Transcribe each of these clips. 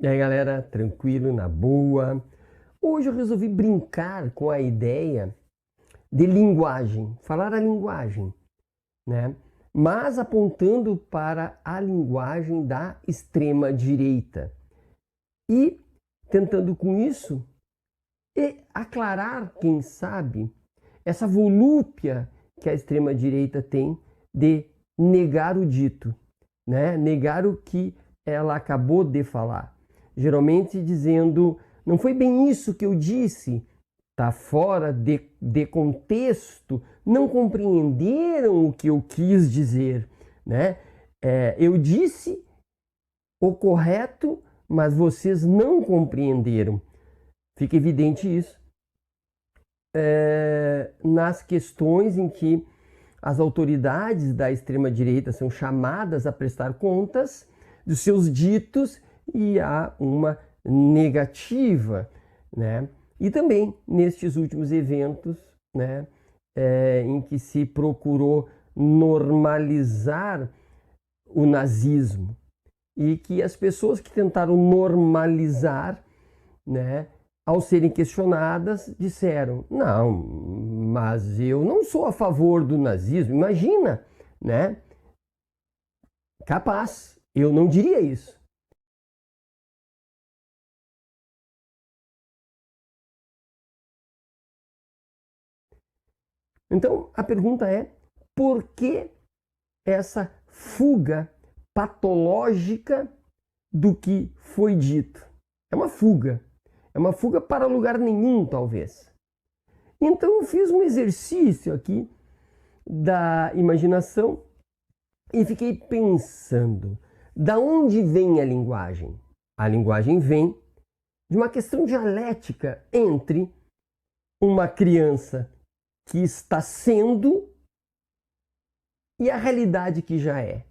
E aí, galera, tranquilo, na boa. Hoje eu resolvi brincar com a ideia de linguagem, falar a linguagem, né? Mas apontando para a linguagem da extrema direita. E tentando com isso aclarar, quem sabe, essa volúpia que a extrema direita tem de negar o dito, né? Negar o que ela acabou de falar. Geralmente dizendo, não foi bem isso que eu disse, está fora de contexto, não compreenderam o que eu quis dizer, né? Eu disse o correto, mas vocês não compreenderam. Fica evidente isso nas questões em que as autoridades da extrema-direita são chamadas a prestar contas dos seus ditos e há uma negativa, né? E também nestes últimos eventos, né, em que se procurou normalizar o nazismo e que as pessoas que tentaram normalizar, né, ao serem questionadas, disseram: não, mas eu não sou a favor do nazismo. Imagina, né? Capaz, eu não diria isso. Então, a pergunta é: por que essa fuga patológica do que foi dito? É uma fuga. É uma fuga para lugar nenhum, talvez. Então eu fiz um exercício aqui da imaginação e fiquei pensando, da onde vem a linguagem? A linguagem vem de uma questão dialética entre uma criança que está sendo e a realidade que já é,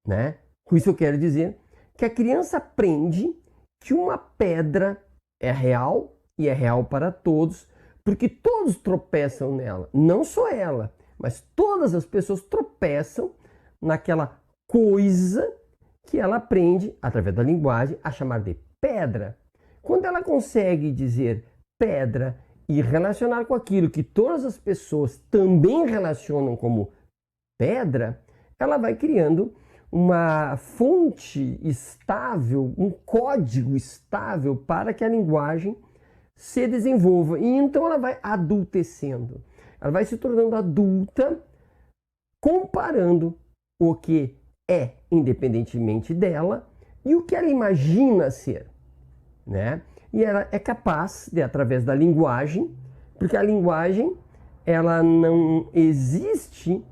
né? Com isso eu quero dizer que a criança aprende que uma pedra é real e é real para todos, porque todos tropeçam nela. Não só ela, mas todas as pessoas tropeçam naquela coisa que ela aprende, através da linguagem, a chamar de pedra. Quando ela consegue dizer pedra e relacionar com aquilo que todas as pessoas também relacionam como pedra, ela vai criando uma fonte estável, um código estável para que a linguagem se desenvolva. E então ela vai adultecendo. Ela vai se tornando adulta, comparando o que é independentemente dela e o que ela imagina ser, né? E ela é capaz de, através da linguagem, porque a linguagem ela não existe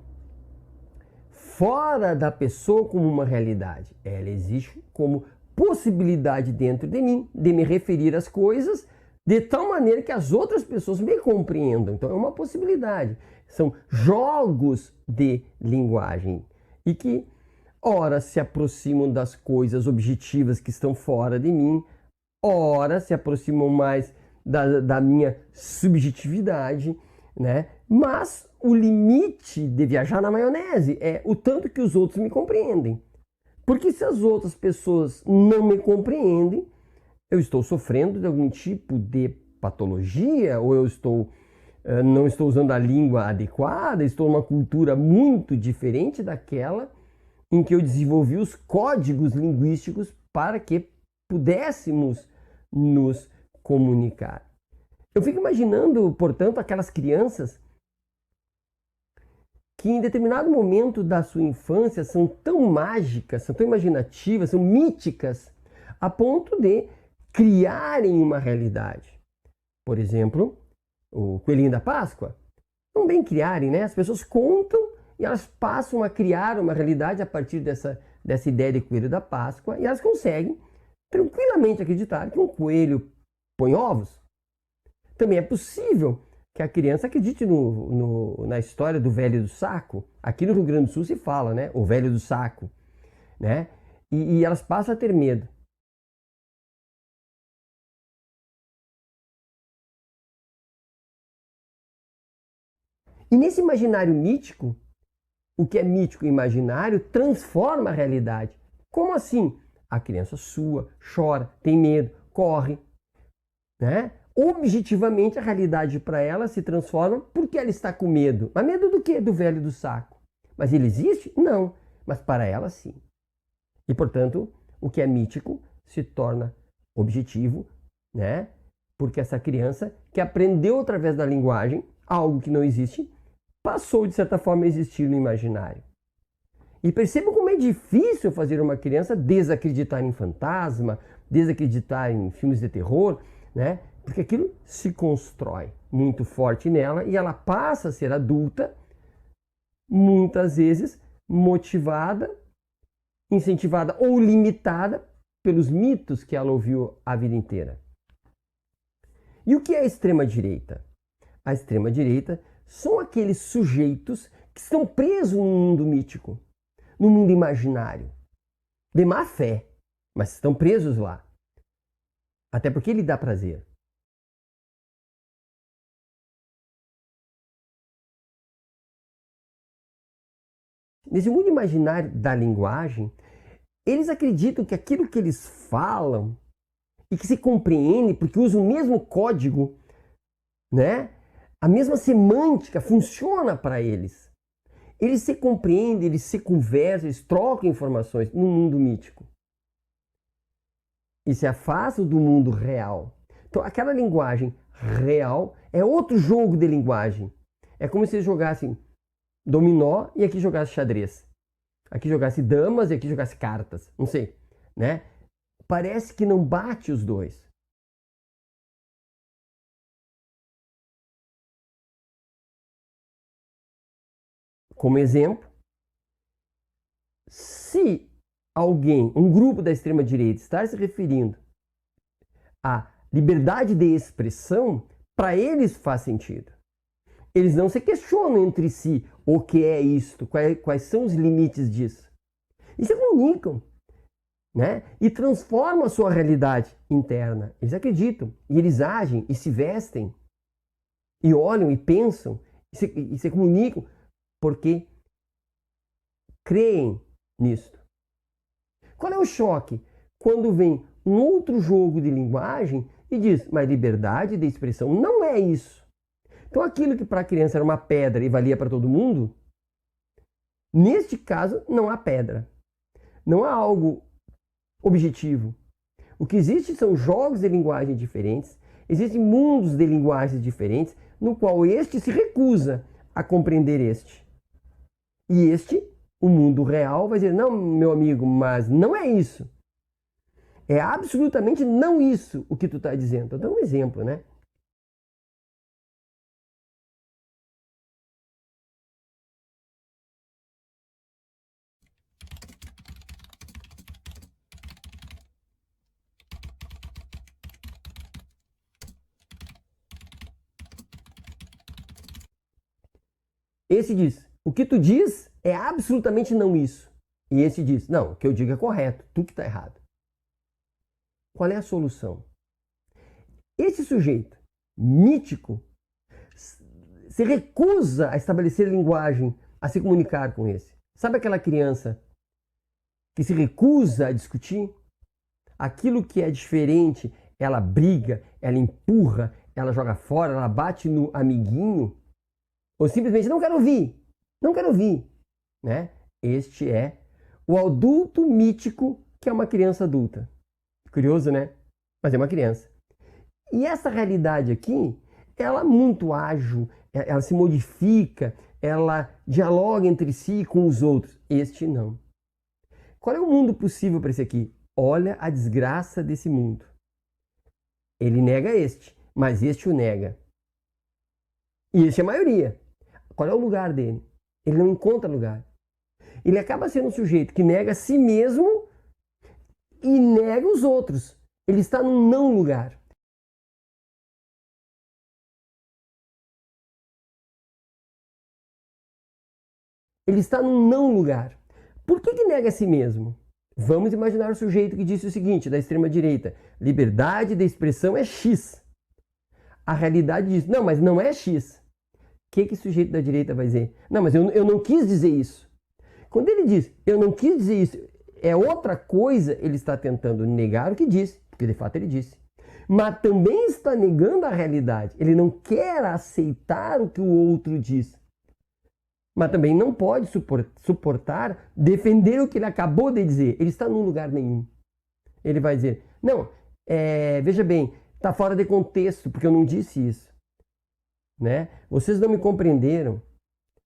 fora da pessoa como uma realidade. Ela existe como possibilidade dentro de mim de me referir às coisas de tal maneira que as outras pessoas me compreendam. Então é uma possibilidade. São jogos de linguagem e que ora se aproximam das coisas objetivas que estão fora de mim, ora se aproximam mais da minha subjetividade, né? Mas o limite de viajar na maionese é o tanto que os outros me compreendem. Porque se as outras pessoas não me compreendem, eu estou sofrendo de algum tipo de patologia, ou eu não estou usando a língua adequada, estou numa cultura muito diferente daquela em que eu desenvolvi os códigos linguísticos para que pudéssemos nos comunicar. Eu fico imaginando, portanto, aquelas crianças que em determinado momento da sua infância são tão mágicas, são tão imaginativas, são míticas, a ponto de criarem uma realidade. Por exemplo, o Coelhinho da Páscoa. Não bem criarem, né? As pessoas contam e elas passam a criar uma realidade a partir dessa ideia de Coelho da Páscoa e elas conseguem tranquilamente acreditar que um coelho põe ovos. Também é possível que a criança acredite na história do velho do saco. Aqui no Rio Grande do Sul se fala, né? O velho do saco, né? E elas passam a ter medo. E nesse imaginário mítico, o que é mítico e imaginário transforma a realidade. Como assim? A criança sua, chora, tem medo, corre, né? Objetivamente, a realidade para ela se transforma porque ela está com medo. Mas medo do quê? Do velho do saco. Mas ele existe? Não. Mas para ela, sim. E, portanto, o que é mítico se torna objetivo, né? Porque essa criança que aprendeu através da linguagem algo que não existe, passou, de certa forma, a existir no imaginário. E perceba como é difícil fazer uma criança desacreditar em fantasma, desacreditar em filmes de terror, né? Porque aquilo se constrói muito forte nela e ela passa a ser adulta, muitas vezes motivada, incentivada ou limitada pelos mitos que ela ouviu a vida inteira. E o que é a extrema-direita? A extrema-direita são aqueles sujeitos que estão presos no mundo mítico, no mundo imaginário, de má fé, mas estão presos lá. Até porque lhe dá prazer. Nesse mundo imaginário da linguagem, eles acreditam que aquilo que eles falam e que se compreende, porque usam o mesmo código, né? A mesma semântica funciona para eles. Eles se compreendem, eles se conversam, eles trocam informações no mundo mítico. E se afastam do mundo real. Então, aquela linguagem real é outro jogo de linguagem. É como se eles jogassem dominó e aqui jogasse xadrez. Aqui jogasse damas e aqui jogasse cartas. Não sei, né? Parece que não bate os dois. Como exemplo, se alguém, um grupo da extrema-direita, está se referindo à liberdade de expressão, para eles faz sentido. Eles não se questionam entre si o que é isto, quais são os limites disso. E se comunicam, né? E transformam a sua realidade interna. Eles acreditam, e eles agem, e se vestem, e olham, e pensam, e se comunicam, porque creem nisto. Qual é o choque? Quando vem um outro jogo de linguagem e diz, mas liberdade de expressão não é isso. Então aquilo que para a criança era uma pedra e valia para todo mundo, neste caso não há pedra. Não há algo objetivo. O que existe são jogos de linguagem diferentes, existem mundos de linguagens diferentes, no qual este se recusa a compreender este. E este, o mundo real, vai dizer, não, meu amigo, mas não é isso. É absolutamente não isso o que tu está dizendo. Estou dando um exemplo, né? Esse diz, o que tu diz é absolutamente não isso. E esse diz, não, o que eu digo é correto, tu que está errado. Qual é a solução? Esse sujeito mítico se recusa a estabelecer linguagem, a se comunicar com esse. Sabe aquela criança que se recusa a discutir? Aquilo que é diferente, ela briga, ela empurra, ela joga fora, ela bate no amiguinho, ou simplesmente não quero ouvir, né? Este é o adulto mítico que é uma criança adulta. Curioso, né? Mas é uma criança. E essa realidade aqui, ela é muito ágil, ela se modifica, ela dialoga entre si e com os outros. Este não. Qual é o mundo possível para esse aqui? Olha a desgraça desse mundo. Ele nega este, mas este o nega. E este é a maioria. Qual é o lugar dele? Ele não encontra lugar. Ele acaba sendo um sujeito que nega a si mesmo e nega os outros. Ele está num não lugar. Ele está num não lugar. Por que nega a si mesmo? Vamos imaginar o sujeito que disse o seguinte, da extrema-direita, liberdade de expressão é X. A realidade diz, não, mas não é X. O que o sujeito da direita vai dizer? Não, mas eu não quis dizer isso. Quando ele diz, eu não quis dizer isso, é outra coisa, ele está tentando negar o que disse, porque de fato ele disse. Mas também está negando a realidade. Ele não quer aceitar o que o outro diz. Mas também não pode suportar defender o que ele acabou de dizer. Ele está num lugar nenhum. Ele vai dizer, não, veja bem, está fora de contexto, porque eu não disse isso. Né? Vocês não me compreenderam.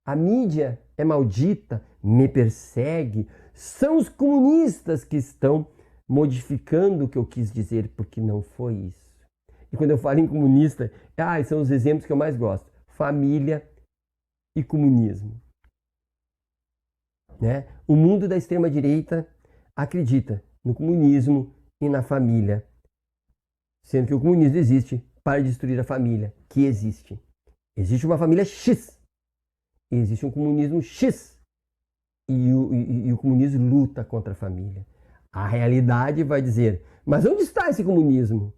A mídia é maldita, me persegue. São os comunistas que estão modificando o que eu quis dizer, porque não foi isso. E quando eu falo em comunista, são os exemplos que eu mais gosto. Família e comunismo. Né? O mundo da extrema-direita acredita no comunismo e na família, sendo que o comunismo existe para destruir a família, que existe. Existe uma família X, existe um comunismo X, e o comunismo luta contra a família. A realidade vai dizer, mas onde está esse comunismo?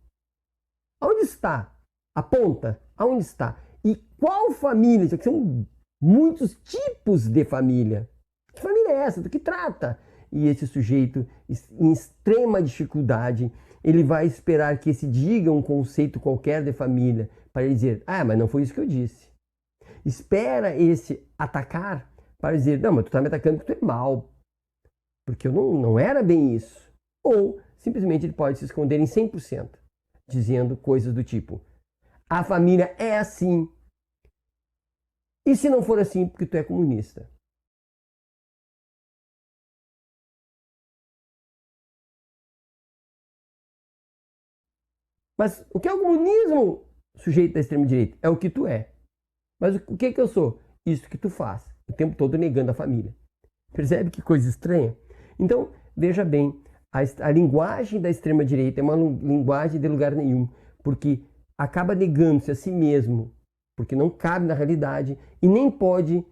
Onde está? Aponta, aonde está? E qual família? São muitos tipos de família. Que família é essa? Do que trata? E esse sujeito, em extrema dificuldade, ele vai esperar que se diga um conceito qualquer de família para ele dizer, mas não foi isso que eu disse. Espera esse atacar para dizer, não, mas tu está me atacando porque tu é mal. Porque eu não era bem isso. Ou, simplesmente, ele pode se esconder em 100%, dizendo coisas do tipo, a família é assim. E se não for assim, porque tu é comunista? Mas o que é o comunismo, sujeito da extrema-direita? É o que tu é. Mas o que eu sou? Isso que tu faz. O tempo todo negando a família. Percebe que coisa estranha? Então, veja bem, a linguagem da extrema-direita é uma linguagem de lugar nenhum, porque acaba negando-se a si mesmo, porque não cabe na realidade e nem pode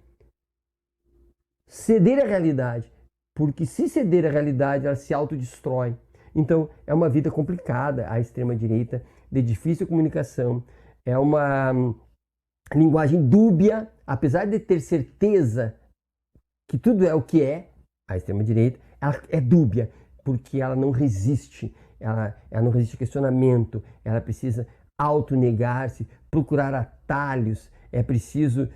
ceder à realidade, porque se ceder à realidade, ela se autodestrói. Então, é uma vida complicada a extrema-direita, de difícil comunicação, é uma linguagem dúbia, apesar de ter certeza que tudo é o que é, a extrema-direita, ela é dúbia, porque ela não resiste, ela não resiste a questionamento, ela precisa autonegar-se, procurar atalhos, é preciso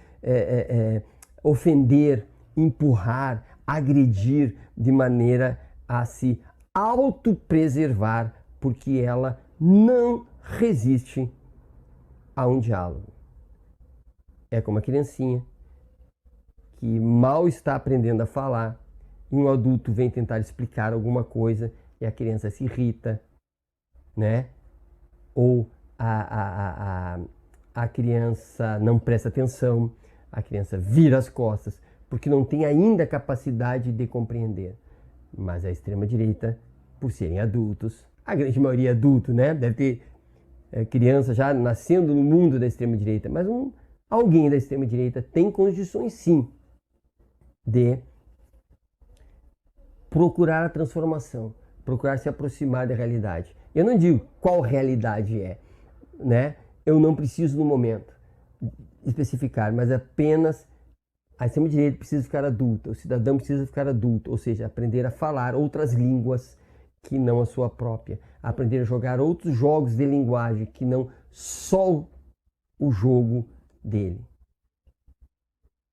ofender, empurrar, agredir de maneira a se autopreservar, porque ela não resiste a um diálogo. É como a criancinha que mal está aprendendo a falar e um adulto vem tentar explicar alguma coisa e a criança se irrita, né? Ou a criança não presta atenção, a criança vira as costas, porque não tem ainda a capacidade de compreender. Mas a extrema-direita, por serem adultos, a grande maioria é adulto, né? Deve ter criança já nascendo no mundo da extrema-direita, mas alguém da extrema-direita tem condições sim de procurar a transformação, procurar se aproximar da realidade. Eu não digo qual realidade é, né? Eu não preciso no momento especificar, mas apenas a extrema-direita precisa ficar adulta, o cidadão precisa ficar adulto, ou seja, aprender a falar outras línguas que não a sua própria, aprender a jogar outros jogos de linguagem que não só o jogo dele.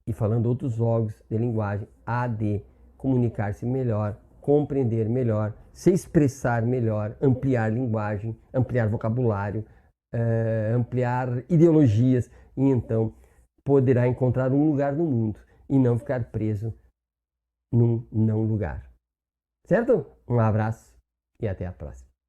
E falando outros jogos de linguagem, há de comunicar-se melhor, compreender melhor, se expressar melhor, ampliar linguagem, ampliar vocabulário, ampliar ideologias, e então poderá encontrar um lugar no mundo e não ficar preso num não lugar. Certo? Um abraço e até a próxima.